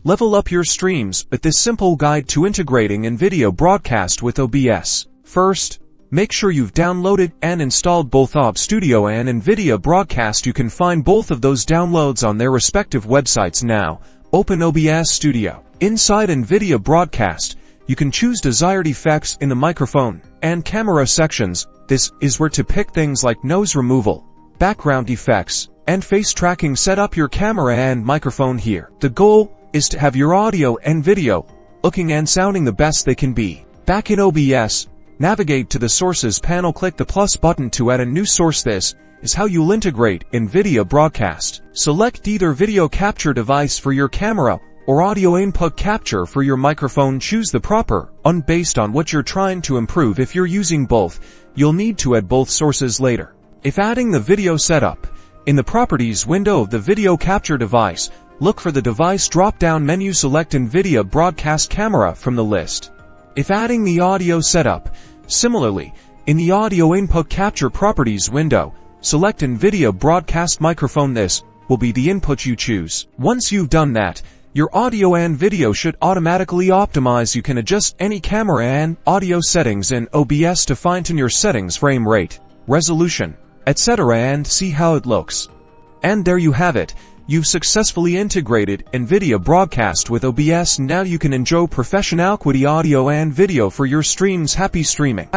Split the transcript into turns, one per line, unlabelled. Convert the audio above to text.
Level up your streams with this simple guide to integrating Nvidia Broadcast with OBS. First, make sure you've downloaded and installed both OBS Studio and Nvidia Broadcast. You can find both of those downloads on their respective websites now. Open OBS Studio. Inside Nvidia Broadcast, you can choose desired effects in the microphone and camera sections. This is where to pick things like nose removal, background effects, and face tracking. Set up your camera and microphone here. The goal is to have your audio and video looking and sounding the best they can be. Back in OBS, navigate to the Sources panel, click the plus button to add a new source. This is how you'll integrate Nvidia Broadcast. Select either video capture device for your camera or audio input capture for your microphone. Choose the proper one based on what you're trying to improve. If you're using both, you'll need to add both sources later. If adding the video setup, in the Properties window of the video capture device, look for the device drop-down menu. Select Nvidia Broadcast Camera from the list. If adding the audio setup, similarly, in the Audio Input Capture Properties window, select Nvidia Broadcast Microphone. This will be the input you choose. Once you've done that, your audio and video should automatically optimize. You can adjust any camera and audio settings in OBS to fine-tune your settings, frame rate, resolution, etc., and see how it looks. And there you have it. You've successfully integrated Nvidia Broadcast with OBS. Now you can enjoy professional quality audio and video for your streams. Happy streaming!